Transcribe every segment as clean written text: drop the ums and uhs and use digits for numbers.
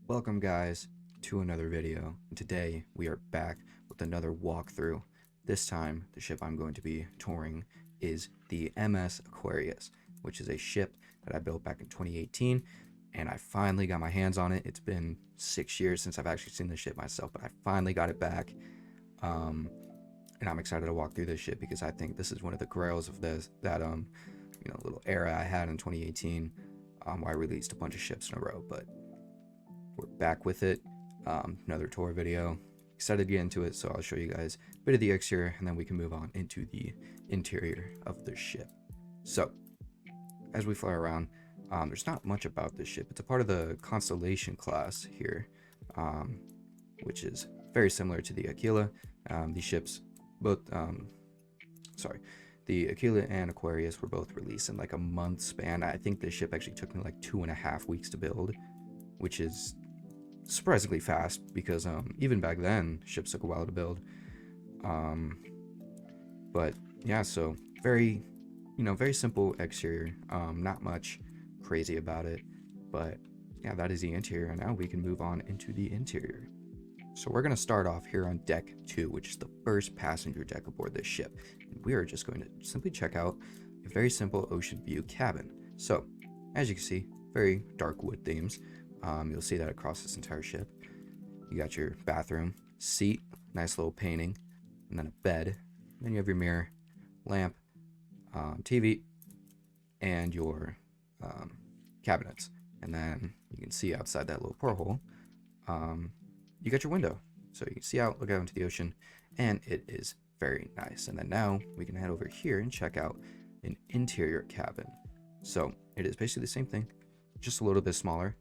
Welcome guys to another video. Today we are back with another walkthrough. This time the ship I'm going to be touring is the MS Aquarius, which is a ship that I built back in 2018 and I finally got my hands on it. It's been 6 years since I've actually seen the ship myself, but I finally got it back. And I'm excited to walk through this ship because I think this is one of the grails of that little era I had in 2018, where I released a bunch of ships in a row. But we're back with it. Another tour video. Excited to get into it, so I'll show you guys a bit of the exterior and then we can move on into the interior of the ship. So as we fly around, there's not much about this ship. It's a part of the Constellation class here, which is very similar to the Aquila. These ships both the Aquila and Aquarius were both released in like a month span. I think this ship actually took me like 2.5 weeks to build, which is surprisingly fast because even back then ships took a while to build. But yeah, so very simple exterior, not much crazy about it, but yeah, that is the interior. And now we can move on into the interior. So we're going to start off here on deck 2, which is the first passenger deck aboard this ship. And we are just going to simply check out a very simple ocean view cabin. So as you can see, very dark wood themes. You'll see that across this entire ship. You got your bathroom, seat, nice little painting, and then a bed. Then you have your mirror, lamp, TV, and your cabinets. And then you can see outside that little porthole, you got your window. So you can see out, look out into the ocean, and it is very nice. And then now we can head over here and check out an interior cabin. So it is basically the same thing, just a little bit smaller.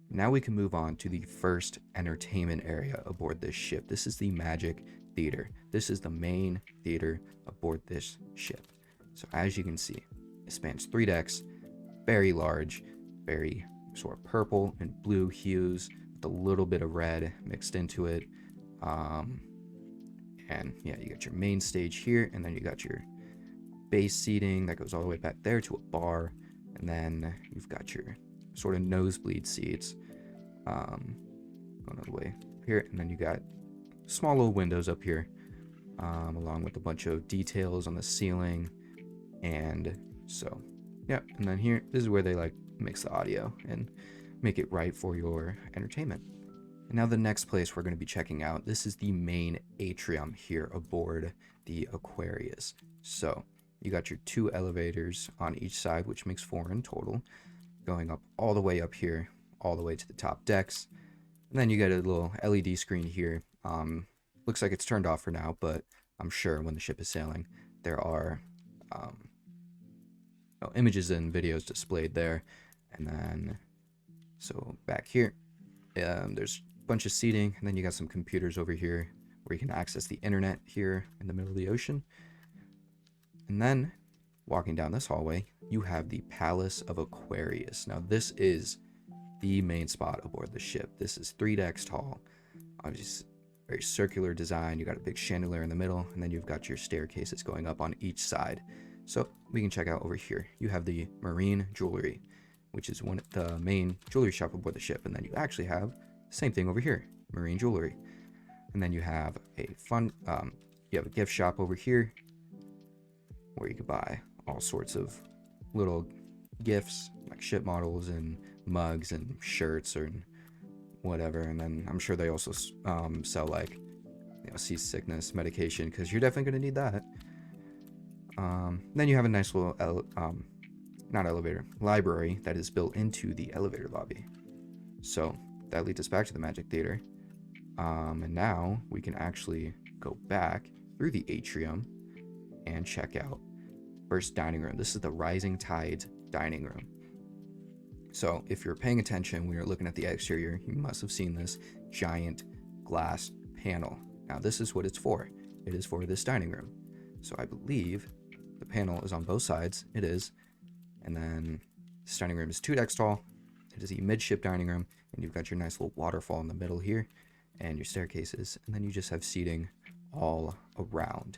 Now we can move on to the first entertainment area aboard this ship. This is the Magic Theater. This is the main theater aboard this ship. So as you can see, it spans 3 decks, very large, very sort of purple and blue hues with a little bit of red mixed into it. And yeah, you got your main stage here, and then you got your base seating that goes all the way back there to a bar, and then you've got your sort of nosebleed seats going all the way here, and then you got small little windows up here, along with a bunch of details on the ceiling. And so yeah, and then here, this is where they like mix the audio and make it right for your entertainment. And now the next place we're going to be checking out, this is the main atrium here aboard the Aquarius. So you got your 2 elevators on each side, which makes 4 in total, going up all the way up here, all the way to the top decks. And then you get a little LED screen here. Looks like it's turned off for now, but I'm sure when the ship is sailing, there are images and videos displayed there. And then, so back here, there's a bunch of seating, and then you got some computers over here where you can access the internet here in the middle of the ocean. And then walking down this hallway, you have the Palace of Aquarius. Now this is the main spot aboard the ship. This is 3 decks tall, obviously very circular design. You got a big chandelier in the middle, and then you've got your staircases going up on each side. So we can check out over here. You have the marine jewelry, which is one of the main jewelry shop aboard the ship. And then you actually have the same thing over here, marine jewelry. And then you have a you have a gift shop over here where you could buy all sorts of little gifts like ship models and mugs and shirts or whatever. And then I'm sure they also sell like seasickness medication, because you're definitely going to need that. Then you have a nice little not elevator, library that is built into the elevator lobby. So that leads us back to the Magic Theater. And now we can actually go back through the atrium and check out first dining room. This is the Rising Tides dining room. So if you're paying attention when you're looking at the exterior, you must have seen this giant glass panel. Now this is what it's for. It is for this dining room. So I believe the panel is on both sides. It is. And then this dining room is 2 decks tall. It is a midship dining room, and you've got your nice little waterfall in the middle here and your staircases, and then you just have seating all around.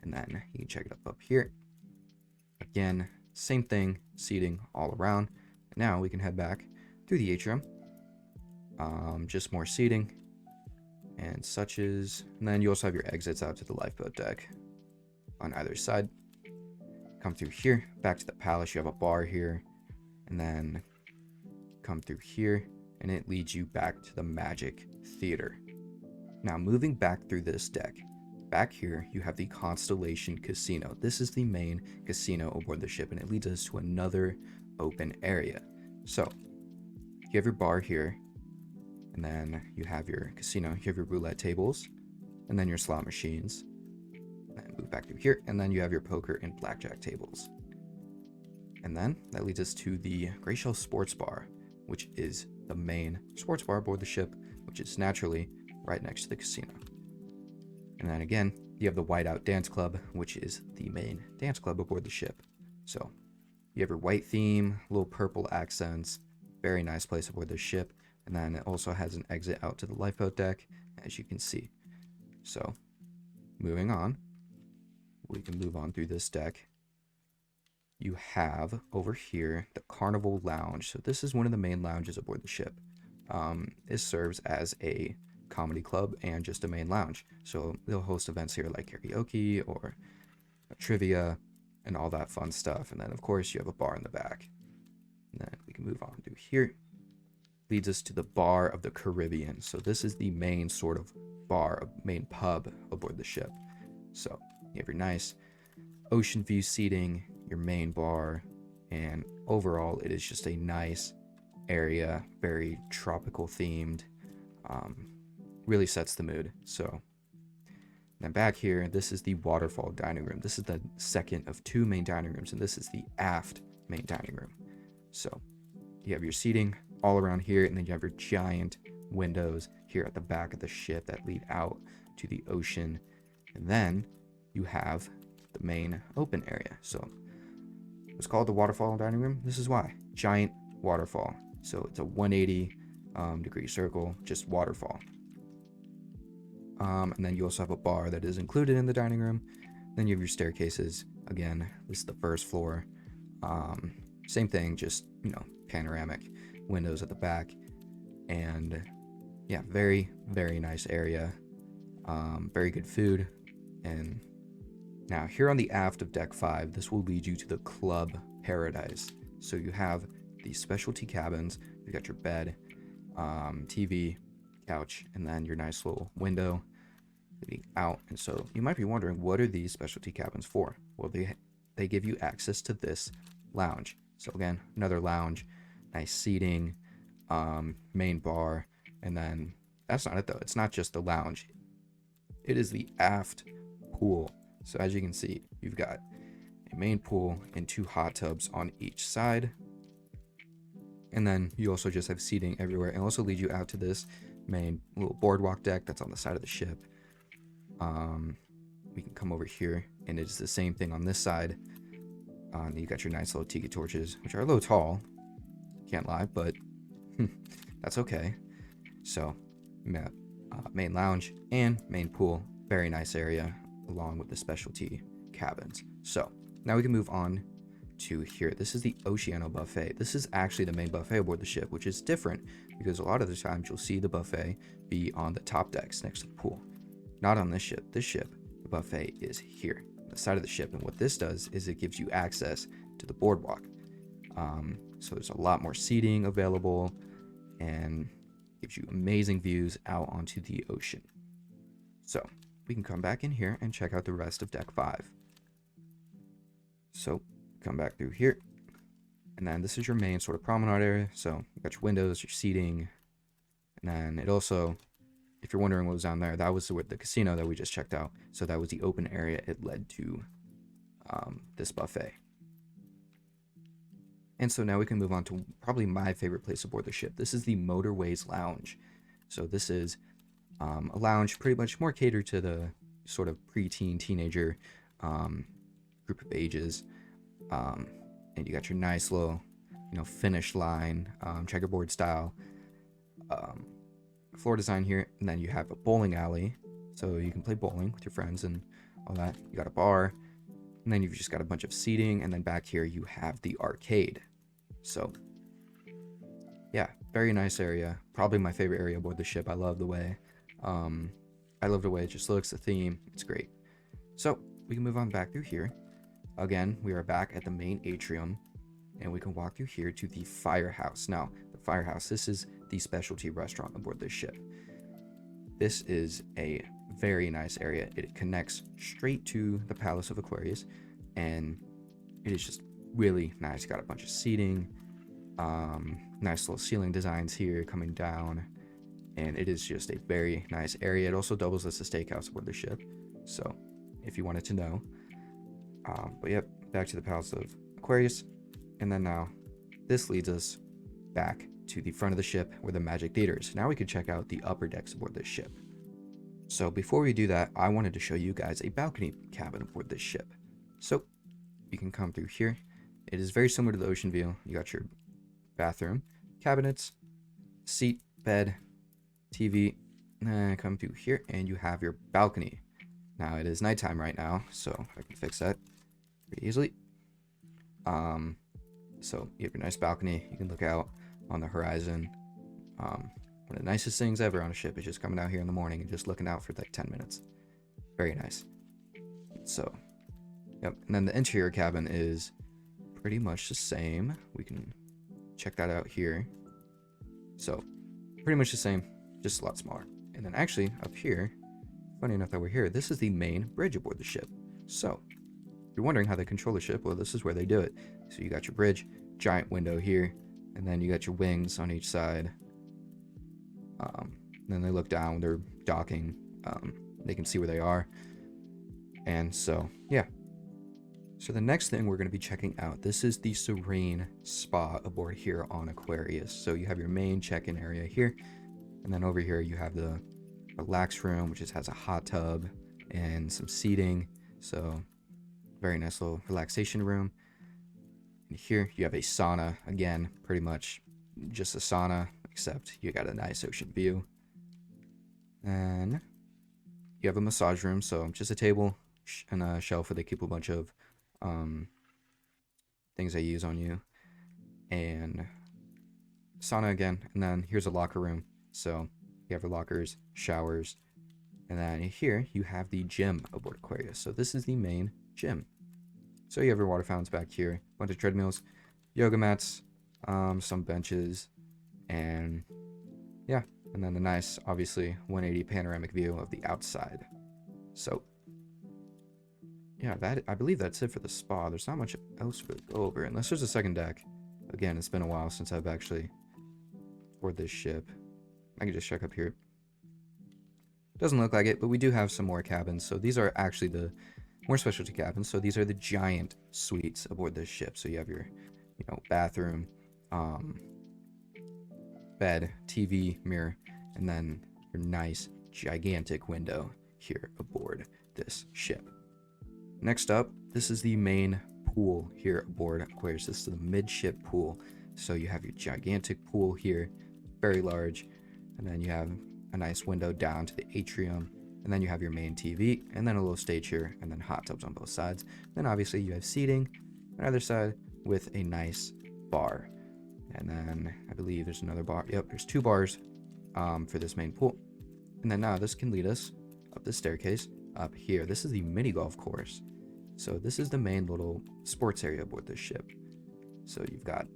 And then you can check it up here. Again, same thing, seating all around. Now we can head back through the atrium. just more seating and suches. And then you also have your exits out to the lifeboat deck on either side. Come through here, back to the palace. You have a bar here, and then come through here, and it leads you back to the Magic Theater. Now, moving back through this deck, back here you have the Constellation Casino. This is the main casino aboard the ship, and it leads us to another open area. So you have your bar here, and then you have your casino. You have your roulette tables, and then your slot machines. And move back through here, and then you have your poker and blackjack tables. And then that leads us to the Gray Shell Sports Bar, which is the main sports bar aboard the ship, which is naturally right next to the casino. And then again, you have the Whiteout Dance Club, which is the main dance club aboard the ship. So you have your white theme, little purple accents, very nice place aboard the ship. And then it also has an exit out to the lifeboat deck, as you can see. So moving on, we can move on through this deck. You have over here the Carnival Lounge. So this is one of the main lounges aboard the ship. It serves as a comedy club and just a main lounge. So they'll host events here like karaoke or trivia and all that fun stuff. And then of course you have a bar in the back. And then we can move on through here. Leads us to the Bar of the Caribbean. So this is the main sort of bar, main pub aboard the ship. So you have your nice ocean view seating, your main bar, and overall it is just a nice area, very tropical themed, really sets the mood. So then back here, this is the waterfall dining room. This is the second of two main dining rooms, and this is the aft main dining room. So you have your seating all around here, and then you have your giant windows here at the back of the ship that lead out to the ocean. And then you have the main open area. So it's called the waterfall dining room. This is why. Giant waterfall. So it's a 180 degree circle, just waterfall. And then you also have a bar that is included in the dining room. Then you have your staircases. Again, this is the first floor. Same thing, just, panoramic windows at the back. And yeah, very, very nice area. Very good food. And now here on the aft of deck 5, this will lead you to the Club Paradise. So you have these specialty cabins. You got your bed, TV, couch, and then your nice little window leading out. And so you might be wondering, what are these specialty cabins for? Well, they give you access to this lounge. So again, another lounge, nice seating, main bar, and then that's not it though. It's not just the lounge. It is the aft pool. So as you can see, you've got a main pool and 2 hot tubs on each side. And then you also just have seating everywhere, and also lead you out to this main little boardwalk deck that's on the side of the ship. We can come over here, and it's the same thing on this side. You got your nice little tiki torches, which are a little tall, can't lie, but that's okay. So main lounge and main pool, very nice area, along with the specialty cabins. So now we can move on to here. This is the Oceano Buffet. This is actually the main buffet aboard the ship, which is different because a lot of the times you'll see the buffet be on the top decks next to the pool. Not on this ship. This ship, the buffet is here, on the side of the ship. And what this does is it gives you access to the boardwalk. So there's a lot more seating available and gives you amazing views out onto the ocean. So we can come back in here and check out the rest of deck 5. So come back through here, and then this is your main sort of promenade area. So you got your windows, your seating, and then it also, if you're wondering what was down there, that was the casino that we just checked out. So that was the open area. It led to this buffet. And so now we can move on to probably my favorite place aboard the ship. This is the Motorways Lounge. So this is a lounge pretty much more catered to the sort of preteen, teenager group of ages. And you got your nice little, finish line, checkerboard style floor design here. And then you have a bowling alley, so you can play bowling with your friends and all that. You got a bar, and then you've just got a bunch of seating. And then back here you have the arcade. So yeah, very nice area. Probably my favorite area aboard the ship. I love the way it just looks, the theme. It's great. So we can move on back through here. Again, we are back at the main atrium, and we can walk through here to the Firehouse. Now, the Firehouse, this is the specialty restaurant aboard this ship. This is a very nice area. It connects straight to the Palace of Aquarius, and it is just really nice. Got a bunch of seating, nice little ceiling designs here coming down, and it is just a very nice area. It also doubles as a steakhouse aboard the ship, so if you wanted to know. But yep, back to the Palace of Aquarius, and then now this leads us back to the front of the ship where the Magic Theater is. Now we could check out the upper decks aboard this ship. So before we do that, I wanted to show you guys a balcony cabin aboard this ship. So you can come through here. It is very similar to the ocean view. You got your bathroom, cabinets, seat, bed, TV, and come through here and you have your balcony. Now it is nighttime right now, so I can fix that pretty easily. So you have your nice balcony. You can look out on the horizon. One of the nicest things ever on a ship is just coming out here in the morning and just looking out for like 10 minutes. Very nice. So, yep. And then the interior cabin is pretty much the same. We can check that out here. So, pretty much the same, just a lot smaller. And then actually up here, funny enough that we're here, this is the main bridge aboard the ship. So, if you're wondering how they control the ship, well, this is where they do it. So you got your bridge, giant window here, and then you got your wings on each side. Then they look down when they're docking. They can see where they are. And so, yeah. So the next thing we're going to be checking out, this is the Serene Spa aboard here on Aquarius. So you have your main check-in area here. And then over here you have the relax room, which just has a hot tub and some seating. So very nice little relaxation room. And here you have a sauna. Again, pretty much just a sauna, except you got a nice ocean view. And you have a massage room, so just a table and a shelf where they keep a bunch of things they use on you. And sauna again. And then here's a locker room. So you have your lockers, showers. And then here you have the gym aboard Aquarius. So this is the main gym. So you have your water fountains back here, a bunch of treadmills, yoga mats, some benches, and yeah, and then the nice, obviously, 180 panoramic view of the outside. So yeah, I believe that's it for the spa. There's not much else to go over, unless there's a second deck. Again, it's been a while since I've actually boarded this ship. I can just check up here. Doesn't look like it, but we do have some more cabins. So these are actually the more specialty cabins. So these are the giant suites aboard this ship. So you have your, bathroom, bed, TV, mirror, and then your nice gigantic window here aboard this ship. Next up, this is the main pool here aboard Aquarius. This is the midship pool. So you have your gigantic pool here, very large, and then you have a nice window down to the atrium, and then you have your main TV, and then a little stage here, and then hot tubs on both sides. Then obviously you have seating on either side with a nice bar. And then I believe there's another bar. Yep, there's 2 bars for this main pool. And then now this can lead us up the staircase up here. This is the mini golf course. So this is the main little sports area aboard this ship. So you've got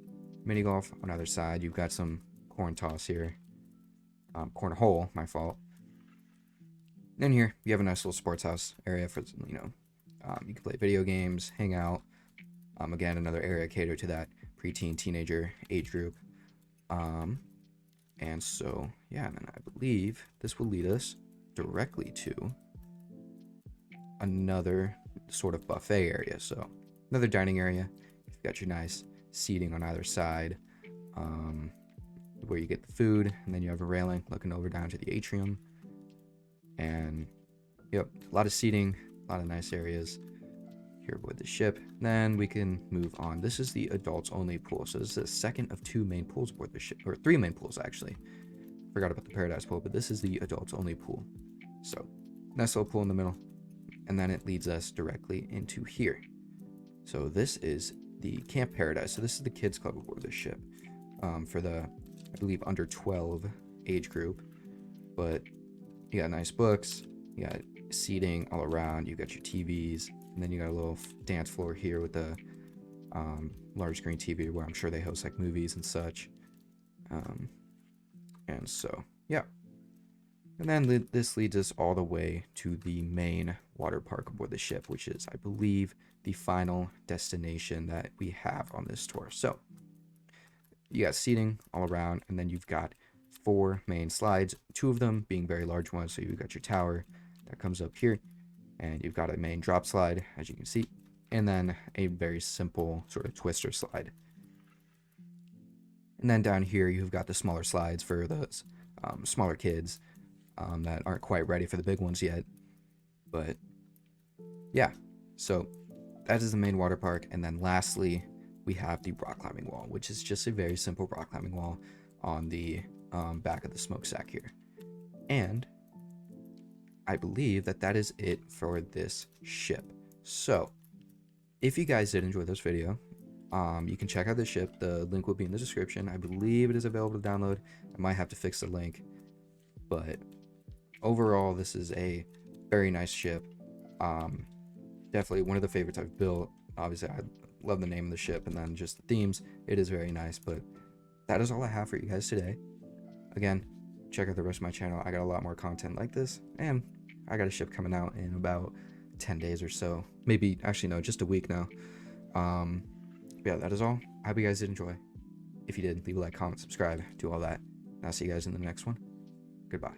mini golf on either side. You've got some corn toss here. Cornhole, my fault. Then here you have a nice little sports house area for, you can play video games, hang out. Again, another area catered to that preteen, teenager age group. And so, yeah, and then I believe this will lead us directly to another sort of buffet area. So another dining area. You've got your nice seating on either side, where you get the food, and then you have a railing looking over down to the atrium. And yep, a lot of seating, a lot of nice areas here aboard the ship. Then we can move on. This is the adults only pool. So this is the second of 2 main pools aboard the ship, or 3 main pools actually. Forgot about the Paradise pool, but this is the adults only pool. So nice little pool in the middle, and then it leads us directly into here. So this is the Camp Paradise. So this is the kids club aboard this ship. For the I believe under 12 age group. But you got nice books, you got seating all around, you got your TVs, and then you got a little dance floor here with the large screen TV where I'm sure they host like movies and such. And so, yeah. And then this leads us all the way to the main water park aboard the ship, which is, I believe, the final destination that we have on this tour. So, you got seating all around, and then you've got 4 main slides, 2 of them being very large ones. So you've got your tower that comes up here, and you've got a main drop slide, as you can see, and then a very simple sort of twister slide. And then down here, you've got the smaller slides for those smaller kids that aren't quite ready for the big ones yet. But yeah, so that is the main water park. And then lastly, we have the rock climbing wall, which is just a very simple rock climbing wall on the back of the smokestack here. And I believe that that is it for this ship. So if you guys did enjoy this video, you can check out the ship. The link will be in the description. I believe it is available to download. I might have to fix the link, but overall, this is a very nice ship. Definitely one of the favorites I've built. Obviously, I love the name of the ship and then just the themes. It is very nice, but that is all I have for you guys today. Again, check out the rest of my channel. I got a lot more content like this, and I got a ship coming out in about 10 days or so. Maybe, actually, no, just a week now. Yeah, that is all. I hope you guys did enjoy. If you did, leave a like, comment, subscribe, do all that. And I'll see you guys in the next one. Goodbye.